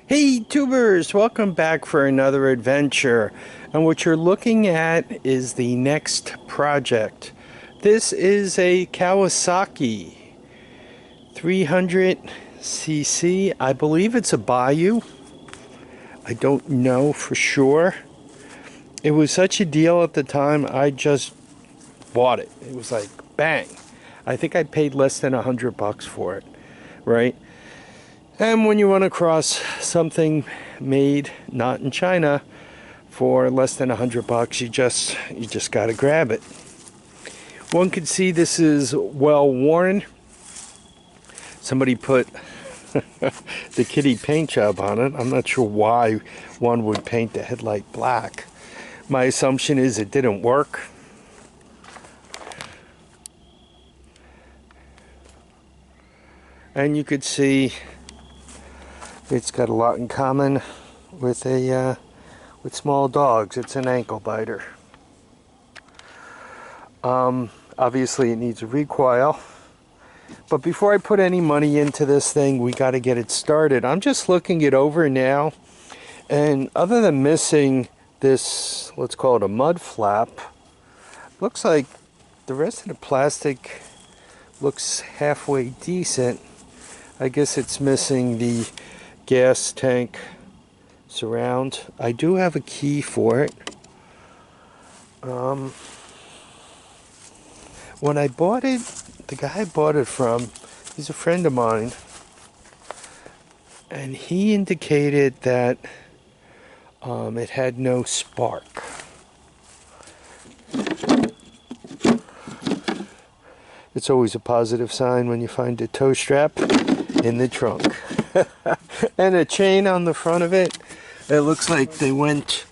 Hey tubers, welcome back for another adventure. And what you're looking at is the next project. This is a Kawasaki 300cc. I believe it's a Bayou. I don't know for sure. It was such a deal at the time, I just bought it. It was like bang. I think I paid less than $100 for it, right? And when you run across something made not in China for less than $100, you just got to grab it. One can see this is well worn. Somebody put the kitty paint job on it. I'm not sure why one would paint the headlight black. My assumption is it didn't work. And you could see it's got a lot in common with small dogs. It's an ankle biter. Obviously it needs a recoil. But before I put any money into this thing, we got to get it started. I'm just looking it over now, and other than missing this, let's call it a mud flap, looks like the rest of the plastic looks halfway decent. I guess it's missing the gas tank surround. I do have a key for it. When I bought it, the guy I bought it from, he's a friend of mine, and he indicated that it had no spark. It's always a positive sign when you find a tow strap in the trunk. And a chain on the front of it. It looks like they went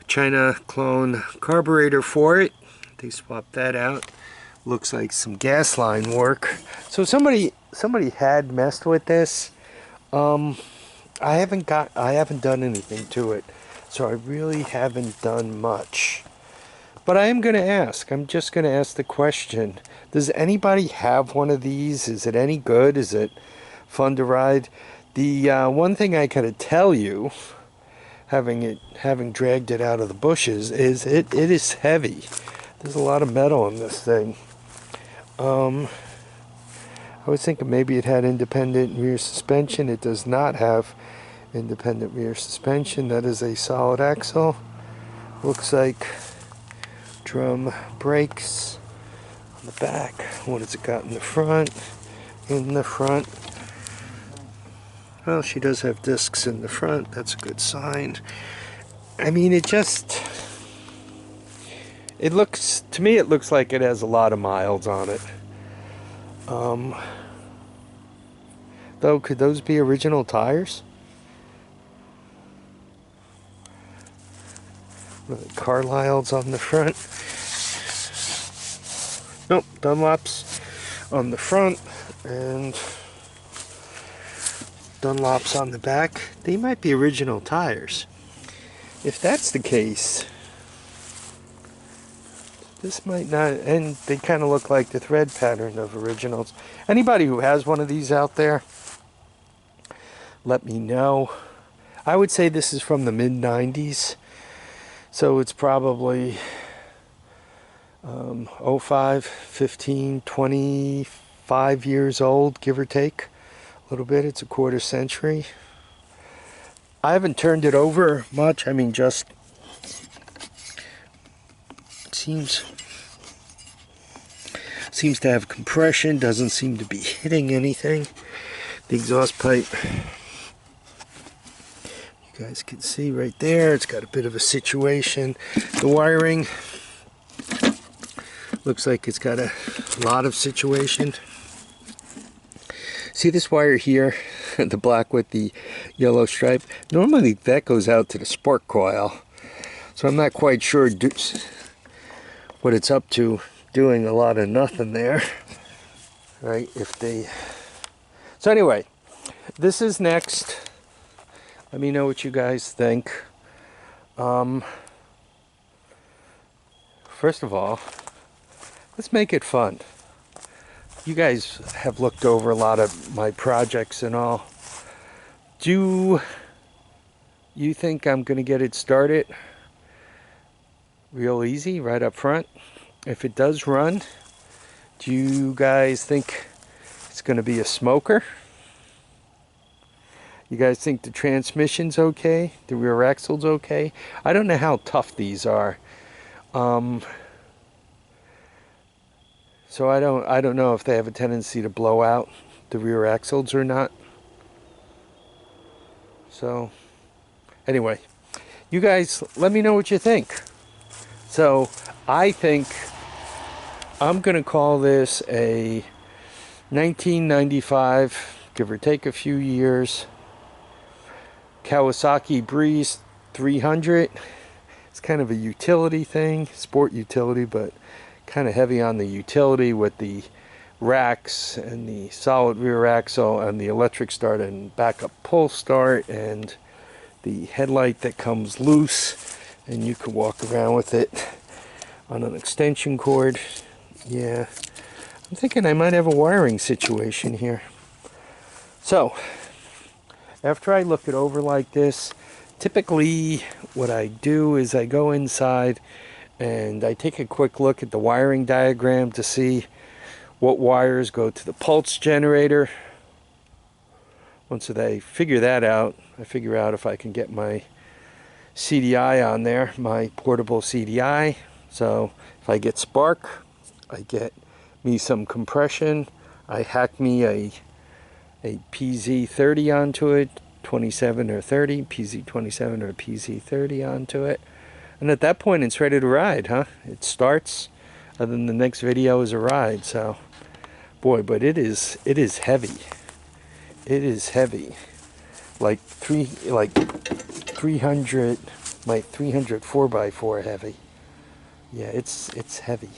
China clone carburetor for it. They swapped that out. Looks like some gas line work. So somebody had messed with this. I haven't done anything to it, so I really haven't done much. But I am going to ask. I'm just going to ask the question. Does anybody have one of these? Is it any good? Is it fun to ride? The one thing I gotta tell you, having dragged it out of the bushes, is it is heavy. There's a lot of metal in this thing. I was thinking maybe it had independent rear suspension. It does not have independent rear suspension. That is a solid axle. Looks like drum brakes on the back. What has it got in the front? In the front. Well, she does have discs in the front. That's a good sign. I mean, it looks, to me, it looks like it has a lot of miles on it. Though, could those be original tires? Carlisle's on the front. Nope, Dunlop's on the front, and Dunlop's on the back. They might be original tires. If that's the case, this might not, and they kind of look like the thread pattern of originals. Anybody who has one of these out there, let me know. I would say this is from the mid-90s, so it's probably 05, 15, 25 years old, give or take. A little bit. It's a quarter century. I haven't turned it over much. I mean, just seems to have compression. Doesn't seem to be hitting anything. The exhaust pipe, you guys can see right there. It's got a bit of a situation. The wiring looks like it's got a lot of situation. See this wire here, the black with the yellow stripe? Normally that goes out to the spark coil. So I'm not quite sure what it's up to, doing a lot of nothing there. Right, so anyway, this is next. Let me know what you guys think. First of all, let's make it fun. You guys have looked over a lot of my projects and all. Do you think I'm going to get it started real easy right up front? If it does run, do you guys think it's going to be a smoker? You guys think the transmission's okay? The rear axle's okay? I don't know how tough these are. So I don't know if they have a tendency to blow out the rear axles or not. So anyway, you guys let me know what you think. So I think I'm gonna call this a 1995, give or take a few years, Kawasaki Breeze 300. It's kind of a utility thing, sport utility, but kind of heavy on the utility with the racks and the solid rear axle and the electric start and backup pull start and the headlight that comes loose and you can walk around with it on an extension cord. Yeah, I'm thinking I might have a wiring situation here. So after I look it over like this, typically what I do is I go inside and I take a quick look at the wiring diagram to see what wires go to the pulse generator. Once I figure that out, I figure out if I can get my CDI on there, my portable CDI. So if I get spark, I get me some compression, I hack me a PZ30 onto it, 27 or 30, PZ27 or PZ30 onto it. And at that point it's ready to ride, huh? It starts, and then the next video is a ride. So boy, but it is heavy. It is heavy. Like 300, like 300 4x4 heavy. Yeah, it's heavy.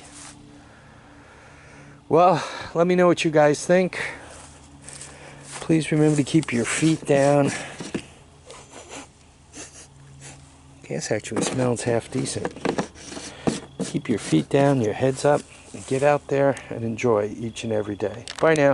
Well, let me know what you guys think. Please remember to keep your feet down. Gas actually smells half decent. Keep your feet down, your heads up, and get out there and enjoy each and every day. Bye now.